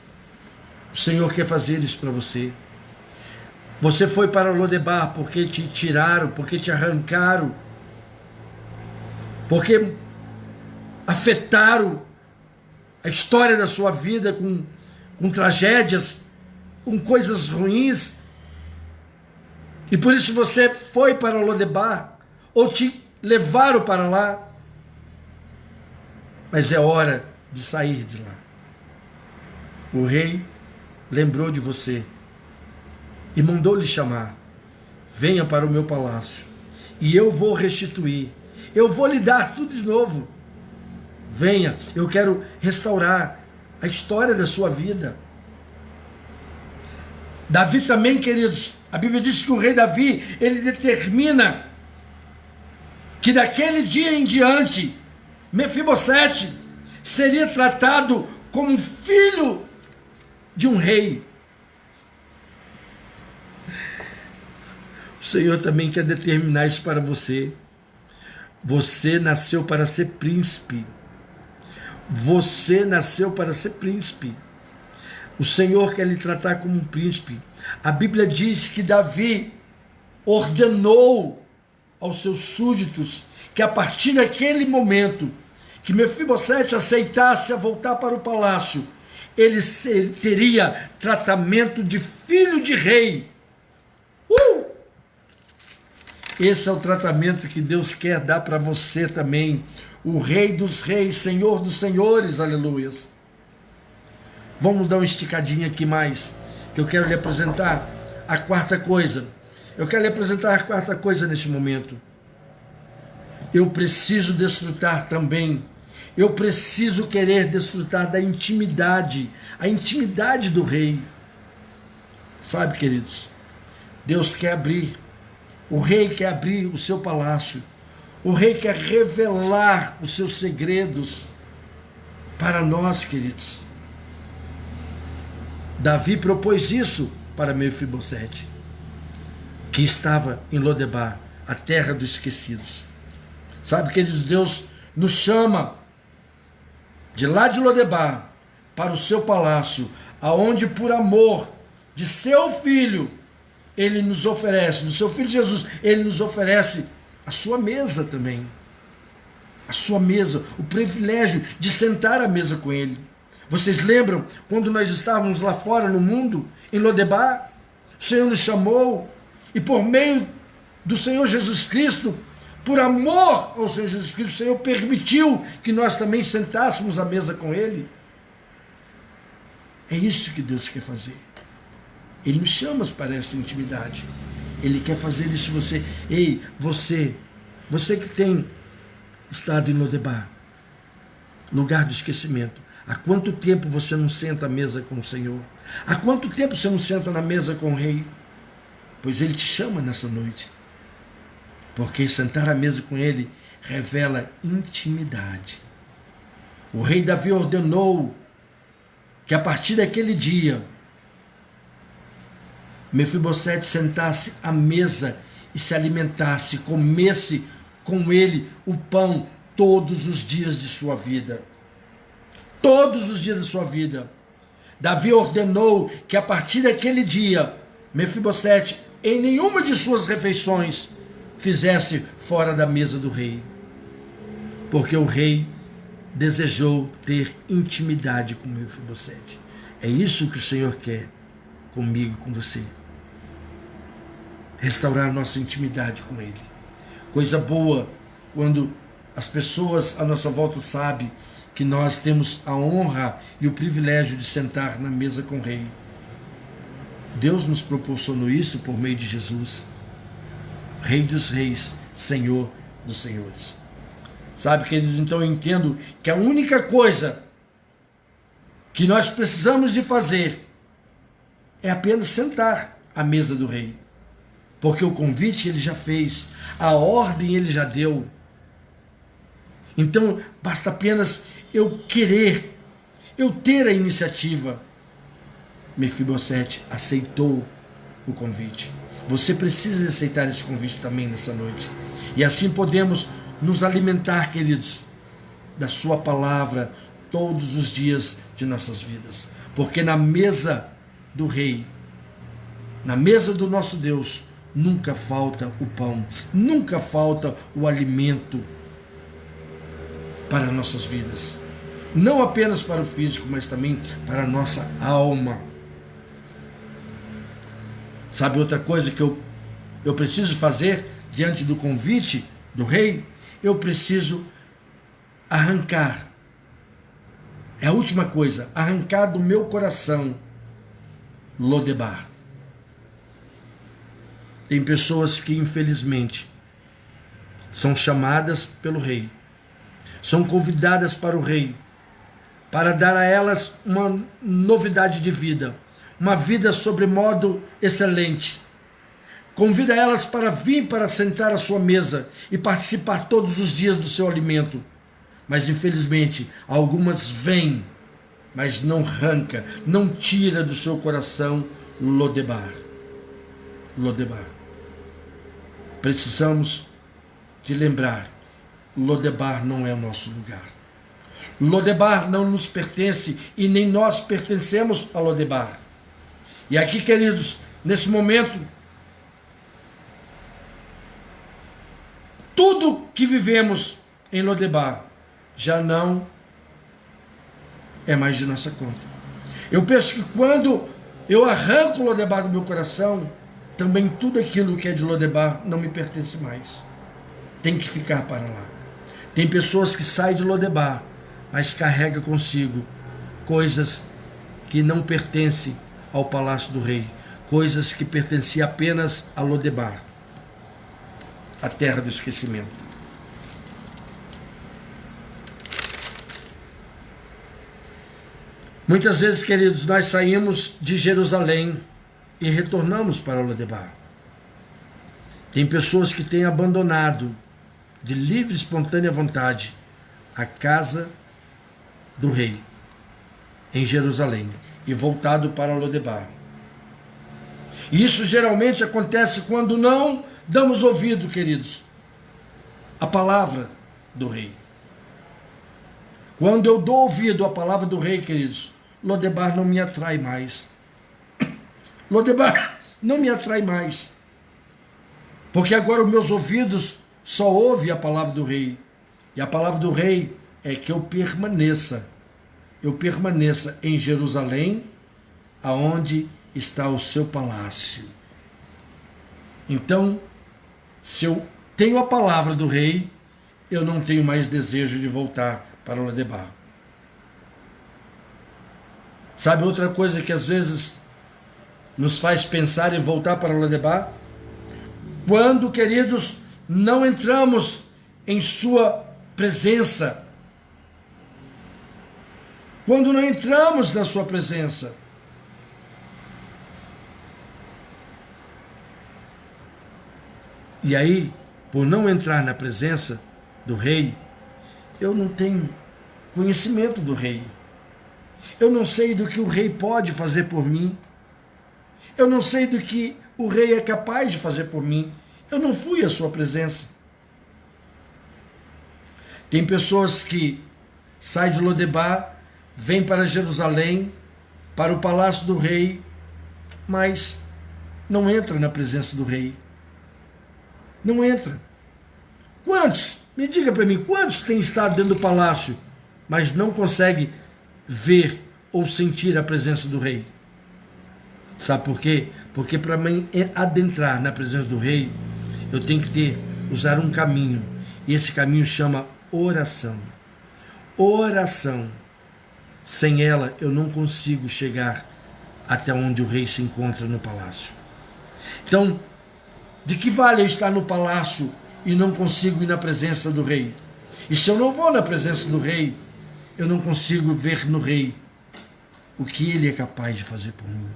O Senhor quer fazer isso para você. Você foi para Lodebar porque te tiraram, porque te arrancaram, porque afetaram a história da sua vida com tragédias, com coisas ruins. E por isso você foi para Lodebar, ou te levaram para lá. Mas é hora de sair de lá. O rei lembrou de você e mandou lhe chamar. Venha para o meu palácio e eu vou restituir. Eu vou lhe dar tudo de novo. Venha, eu quero restaurar a história da sua vida. Davi também, queridos, a Bíblia diz que o rei Davi, ele determina que daquele dia em diante, Mefibosete seria tratado como filho de um rei. O Senhor também quer determinar isso para você. Você nasceu para ser príncipe. Você nasceu para ser príncipe. O Senhor quer lhe tratar como um príncipe. A Bíblia diz que Davi ordenou aos seus súditos que a partir daquele momento que Mefibosete aceitasse a voltar para o palácio, ele teria tratamento de filho de rei. Esse é o tratamento que Deus quer dar para você também. O Rei dos Reis, Senhor dos Senhores, aleluias. Vamos dar uma esticadinha aqui mais, que eu quero lhe apresentar a quarta coisa. Eu quero lhe apresentar a quarta coisa neste momento. Eu preciso desfrutar também. Eu preciso querer desfrutar da intimidade, a intimidade do rei. Sabe, queridos, Deus quer abrir, o rei quer abrir o seu palácio, o rei quer revelar os seus segredos para nós, queridos. Davi propôs isso para Mefibosete, que estava em Lodebar, a terra dos esquecidos. Sabe, queridos, Deus nos chama de lá de Lodebar para o seu palácio, aonde por amor de seu filho, ele nos oferece, do seu filho Jesus, ele nos oferece a sua mesa também. A sua mesa, o privilégio de sentar à mesa com ele. Vocês lembram quando nós estávamos lá fora no mundo, em Lodebar? O Senhor nos chamou e por meio do Senhor Jesus Cristo, por amor ao Senhor Jesus Cristo, o Senhor permitiu que nós também sentássemos à mesa com Ele. É isso que Deus quer fazer. Ele nos chama para essa intimidade. Ele quer fazer isso você. Ei, você que tem estado em Lodebar, lugar do esquecimento. Há quanto tempo você não senta à mesa com o Senhor? Há quanto tempo você não senta na mesa com o Rei? Pois Ele te chama nessa noite. Porque sentar à mesa com Ele revela intimidade. O rei Davi ordenou que a partir daquele dia, Mefibosete sentasse à mesa e se alimentasse, comesse com ele o pão todos os dias de sua vida. Todos os dias da sua vida. Davi ordenou que a partir daquele dia, Mefibosete, em nenhuma de suas refeições, fizesse fora da mesa do rei. Porque o rei desejou ter intimidade com Mefibosete. É isso que o Senhor quer comigo e com você. Restaurar nossa intimidade com Ele. Coisa boa quando as pessoas à nossa volta sabem que nós temos a honra e o privilégio de sentar na mesa com o Rei. Deus nos proporcionou isso por meio de Jesus, Rei dos Reis, Senhor dos Senhores. Sabe, queridos, então eu entendo que a única coisa que nós precisamos de fazer é apenas sentar à mesa do rei. Porque o convite ele já fez, a ordem ele já deu. Então basta apenas eu querer, eu ter a iniciativa. Mefibosete aceitou o convite. Você precisa aceitar esse convite também nessa noite. E assim podemos nos alimentar, queridos, da sua palavra todos os dias de nossas vidas. Porque na mesa do rei, na mesa do nosso Deus, nunca falta o pão, nunca falta o alimento para nossas vidas. Não apenas para o físico, mas também para a nossa alma. Sabe outra coisa que eu preciso fazer diante do convite do rei? Eu preciso arrancar. É a última coisa, arrancar do meu coração Lodebar. Tem pessoas que, infelizmente, são chamadas pelo rei, são convidadas para o rei, para dar a elas uma novidade de vida, uma vida sobremodo excelente. Convida elas para vir para sentar à sua mesa e participar todos os dias do seu alimento. Mas, infelizmente, algumas vêm, mas não arranca, não tira do seu coração Lodebar. Lodebar. Precisamos de lembrar, Lodebar não é o nosso lugar. Lodebar não nos pertence e nem nós pertencemos a Lodebar. E aqui, queridos, nesse momento, tudo que vivemos em Lodebar já não é mais de nossa conta. Eu penso que quando eu arranco Lodebar do meu coração, também tudo aquilo que é de Lodebar não me pertence mais. Tem que ficar para lá. Tem pessoas que saem de Lodebar, mas carregam consigo coisas que não pertencem ao palácio do rei, coisas que pertenciam apenas a Lodebar, a terra do esquecimento. Muitas vezes, queridos, nós saímos de Jerusalém e retornamos para Lodebar. Tem pessoas que têm abandonado de livre e espontânea vontade a casa do rei em Jerusalém e voltado para Lodebar. E isso geralmente acontece quando não damos ouvido, queridos, à palavra do rei. Quando eu dou ouvido à palavra do rei, queridos, Lodebar não me atrai mais. Lodebar não me atrai mais. Porque agora os meus ouvidos só ouvem a palavra do rei. E a palavra do rei é que eu permaneça em Jerusalém, aonde está o seu palácio. Então, se eu tenho a palavra do rei, eu não tenho mais desejo de voltar para Lodebar. Sabe outra coisa que às vezes nos faz pensar em voltar para Lodebar? Quando, queridos, não entramos em sua presença. Quando não entramos na sua presença. E aí, por não entrar na presença do rei, eu não tenho conhecimento do rei. Eu não sei do que o rei pode fazer por mim. Eu não sei do que o rei é capaz de fazer por mim. Eu não fui à sua presença. Tem pessoas que saem de Lodebar, vêm para Jerusalém, para o palácio do rei, mas não entram na presença do rei. Não entra. Quantos? Me diga para mim, quantos têm estado dentro do palácio, mas não conseguem ver ou sentir a presença do rei? Sabe por quê? Porque para mim adentrar na presença do rei, eu tenho que usar um caminho. E esse caminho chama oração. Oração. Sem ela, eu não consigo chegar até onde o rei se encontra no palácio. Então, de que vale eu estar no palácio e não consigo ir na presença do rei? E se eu não vou na presença do rei, eu não consigo ver no rei o que ele é capaz de fazer por mim.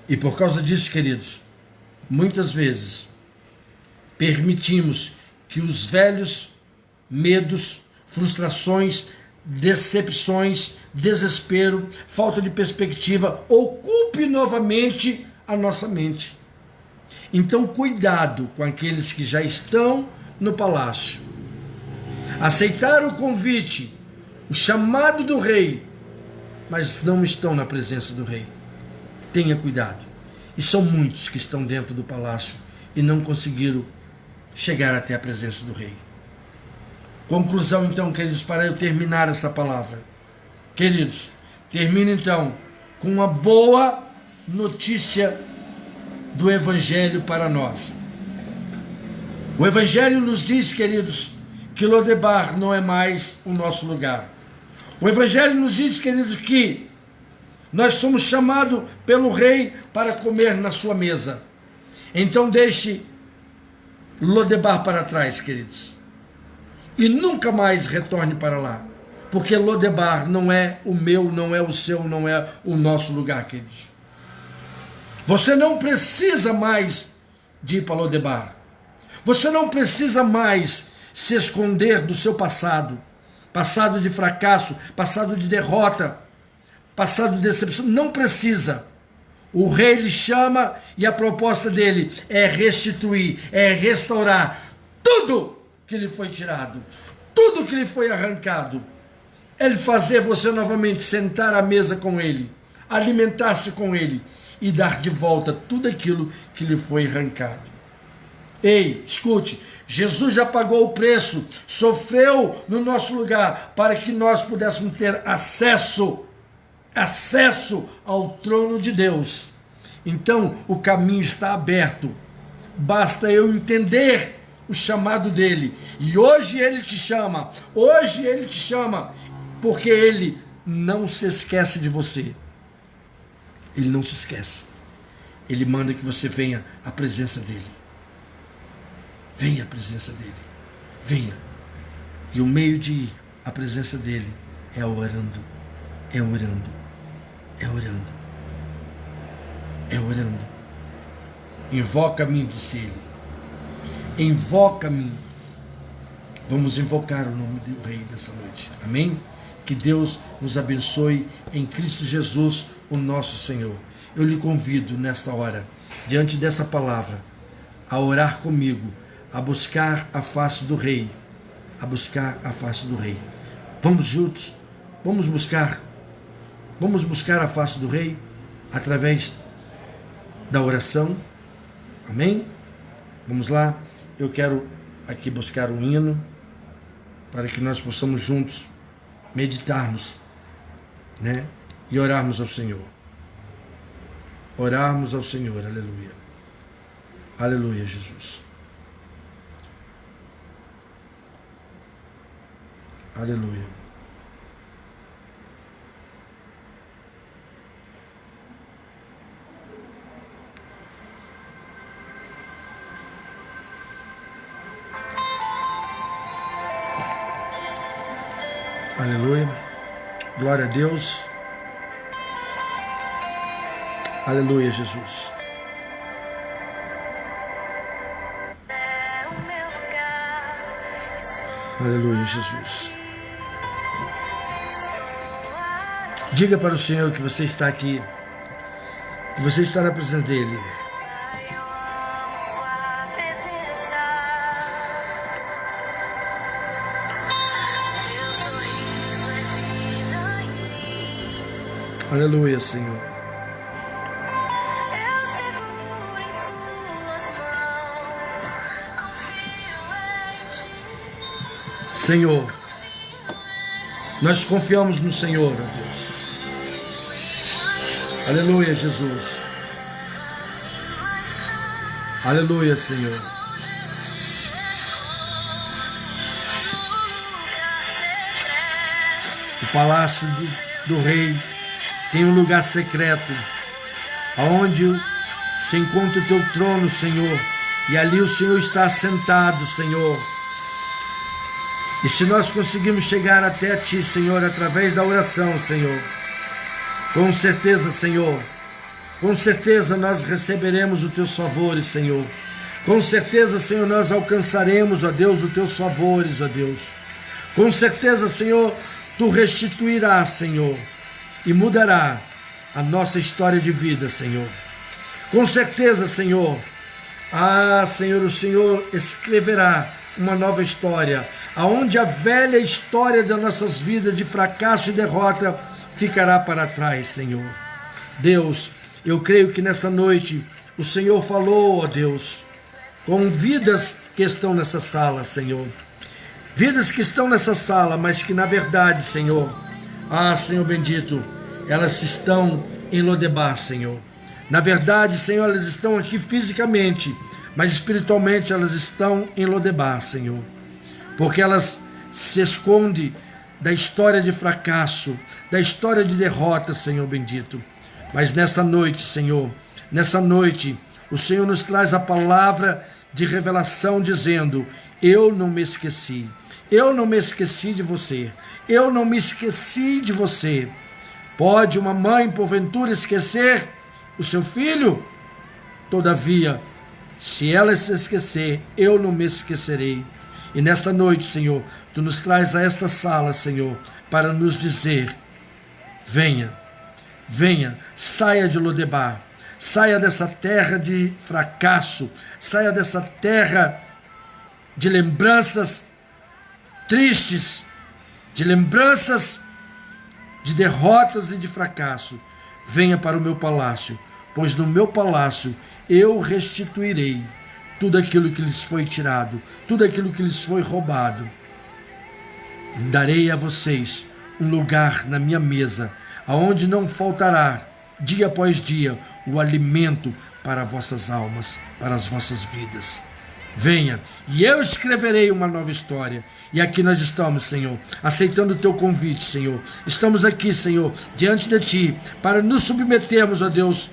E por causa disso, queridos, muitas vezes permitimos que os velhos medos, frustrações, decepções, desespero, falta de perspectiva ocupe novamente a nossa mente. Então, cuidado com aqueles que já estão no palácio. Aceitaram o convite, o chamado do rei, mas não estão na presença do rei. Tenha cuidado. E são muitos que estão dentro do palácio e não conseguiram chegar até a presença do rei. Conclusão, então, queridos, para eu terminar essa palavra. Queridos, termino então com uma boa notícia do Evangelho para nós. O Evangelho nos diz, queridos, que Lodebar não é mais o nosso lugar. O Evangelho nos diz, queridos, que nós somos chamados pelo rei para comer na sua mesa. Então deixe Lodebar para trás, queridos. E nunca mais retorne para lá. Porque Lodebar não é o meu, não é o seu, não é o nosso lugar, queridos. Você não precisa mais de ir para Lodebar. Você não precisa mais se esconder do seu passado. Passado de fracasso, passado de derrota, passado de decepção. Não precisa. O rei lhe chama e a proposta dele é restituir, é restaurar tudo que lhe foi tirado, tudo que lhe foi arrancado. Ele fazer você novamente sentar à mesa com ele, alimentar-se com ele e dar de volta tudo aquilo que lhe foi arrancado. Ei, escute, Jesus já pagou o preço, sofreu no nosso lugar para que nós pudéssemos ter acesso ao trono de Deus. Então o caminho está aberto, basta eu entender o chamado dele, e hoje ele te chama, porque ele não se esquece de você, ele não se esquece, ele manda que você venha à presença dele, venha à presença dele, venha, e o meio de ir à presença dele é orando, é orando, é orando, é orando. Invoca-me, disse ele. Invoca-me. Vamos invocar o nome do Rei nessa noite. Amém? Que Deus nos abençoe em Cristo Jesus, o nosso Senhor. Eu lhe convido nesta hora, diante dessa palavra, a orar comigo, a buscar a face do Rei. A buscar a face do Rei. Vamos juntos, vamos buscar a face do Rei através da oração. Amém? Vamos lá. Eu quero aqui buscar um hino para que nós possamos juntos meditarmos, né? E orarmos ao Senhor. Orarmos ao Senhor. Aleluia. Aleluia, Jesus. Aleluia. Aleluia. Glória a Deus. Aleluia, Jesus. Aleluia, Jesus. Diga para o Senhor que você está aqui, que você está na presença dEle. Aleluia, Senhor. Eu seguro em suas mãos, confio em ti. Senhor, nós confiamos no Senhor, ó Deus. Aleluia, Jesus. Aleluia, Senhor. O palácio do rei tem um lugar secreto, onde Você encontra o teu trono, Senhor, e ali o Senhor está assentado, Senhor. E se nós conseguimos chegar até Ti, Senhor, através da oração, Senhor, com certeza, Senhor, com certeza nós receberemos os Teus favores, Senhor. Com certeza, Senhor, nós alcançaremos, ó Deus, os Teus favores, ó Deus. Com certeza, Senhor, Tu restituirás, Senhor, e mudará a nossa história de vida, Senhor. Com certeza, Senhor, Senhor, o Senhor escreverá uma nova história, aonde a velha história das nossas vidas de fracasso e derrota ficará para trás, Senhor. Deus, eu creio que nessa noite o Senhor falou, ó Deus, com vidas que estão nessa sala, Senhor. Vidas que estão nessa sala, mas que na verdade, Senhor, Senhor bendito, elas estão em Lodebar, Senhor. Na verdade, Senhor, elas estão aqui fisicamente, mas espiritualmente elas estão em Lodebar, Senhor. Porque elas se escondem da história de fracasso, da história de derrota, Senhor bendito. Mas nessa noite, Senhor, nessa noite, o Senhor nos traz a palavra de revelação dizendo: eu não me esqueci, eu não me esqueci de você, eu não me esqueci de você. Pode uma mãe, porventura, esquecer o seu filho? Todavia, se ela se esquecer, eu não me esquecerei. E nesta noite, Senhor, Tu nos traz a esta sala, Senhor, para nos dizer: venha, venha, saia de Lodebar, saia dessa terra de fracasso, saia dessa terra de lembranças tristes, de lembranças de derrotas e de fracasso. Venha para o meu palácio, pois no meu palácio eu restituirei tudo aquilo que lhes foi tirado, tudo aquilo que lhes foi roubado. Darei a vocês um lugar na minha mesa, aonde não faltará, dia após dia, o alimento para vossas almas, para as vossas vidas. Venha, e eu escreverei uma nova história. E aqui nós estamos, Senhor, aceitando o Teu convite, Senhor. Estamos aqui, Senhor, diante de Ti, para nos submetermos, ó Deus,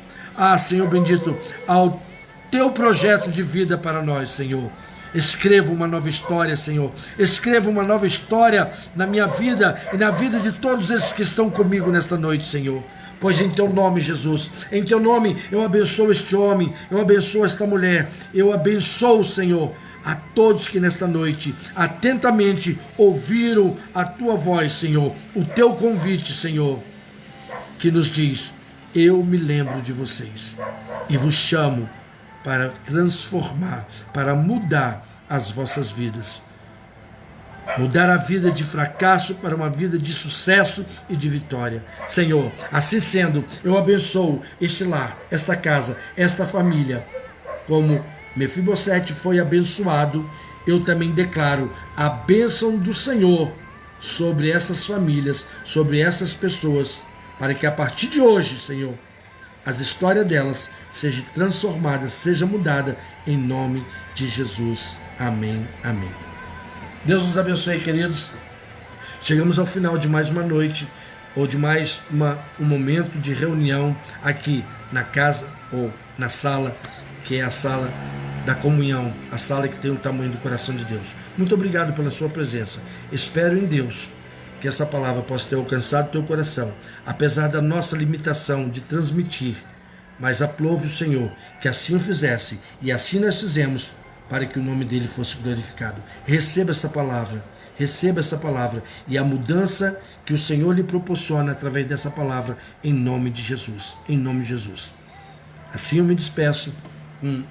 Senhor bendito, ao Teu projeto de vida para nós, Senhor. Escreva uma nova história, Senhor. Escreva uma nova história na minha vida e na vida de todos esses que estão comigo nesta noite, Senhor. Pois em Teu nome, Jesus, em Teu nome eu abençoo este homem, eu abençoo esta mulher, eu abençoo, Senhor, a todos que nesta noite atentamente ouviram a Tua voz, Senhor, o Teu convite, Senhor, que nos diz: eu me lembro de vocês e vos chamo para transformar, para mudar as vossas vidas. Mudar a vida de fracasso para uma vida de sucesso e de vitória. Senhor, assim sendo, eu abençoo este lar, esta casa, esta família. Como Mefibosete foi abençoado, eu também declaro a bênção do Senhor sobre essas famílias, sobre essas pessoas, para que a partir de hoje, Senhor, as histórias delas sejam transformadas, seja mudada em nome de Jesus. Amém, amém. Deus nos abençoe, queridos. Chegamos ao final de mais uma noite, ou de mais um momento de reunião aqui na casa ou na sala, que é a sala da comunhão, a sala que tem o tamanho do coração de Deus. Muito obrigado pela sua presença. Espero em Deus que essa palavra possa ter alcançado o teu coração, apesar da nossa limitação de transmitir, mas aprove o Senhor que assim o fizesse, e assim nós fizemos, para que o nome dele fosse glorificado. Receba essa palavra, e a mudança que o Senhor lhe proporciona através dessa palavra, em nome de Jesus, em nome de Jesus. Assim eu me despeço, um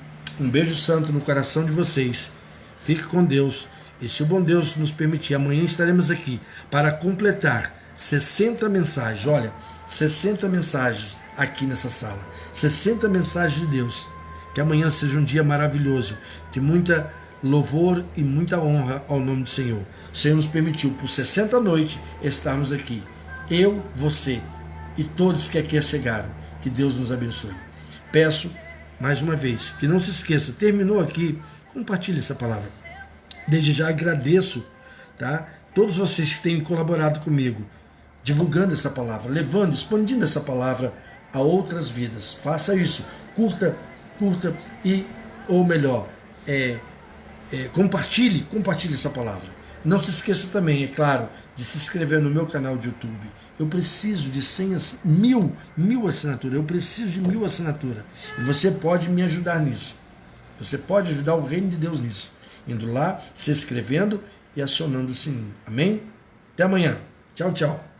beijo santo no coração de vocês, fique com Deus, e se o bom Deus nos permitir, amanhã estaremos aqui para completar 60 mensagens, olha, 60 mensagens aqui nessa sala, 60 mensagens de Deus. Que amanhã seja um dia maravilhoso, de muita louvor e muita honra ao nome do Senhor. O Senhor nos permitiu, por 60 noites, estarmos aqui. Eu, você e todos que aqui chegaram. Que Deus nos abençoe. Peço, mais uma vez, que não se esqueça, terminou aqui, compartilhe essa palavra. Desde já agradeço, tá? Todos vocês que têm colaborado comigo, divulgando essa palavra, levando, expandindo essa palavra a outras vidas. Faça isso, curta curta ou melhor, compartilhe essa palavra. Não se esqueça também, é claro, de se inscrever no meu canal de YouTube. Eu preciso de 1.000 assinaturas. Eu preciso de 1.000 assinaturas. E você pode me ajudar nisso. Você pode ajudar o reino de Deus nisso. Indo lá, se inscrevendo e acionando o sininho. Amém? Até amanhã. Tchau, tchau.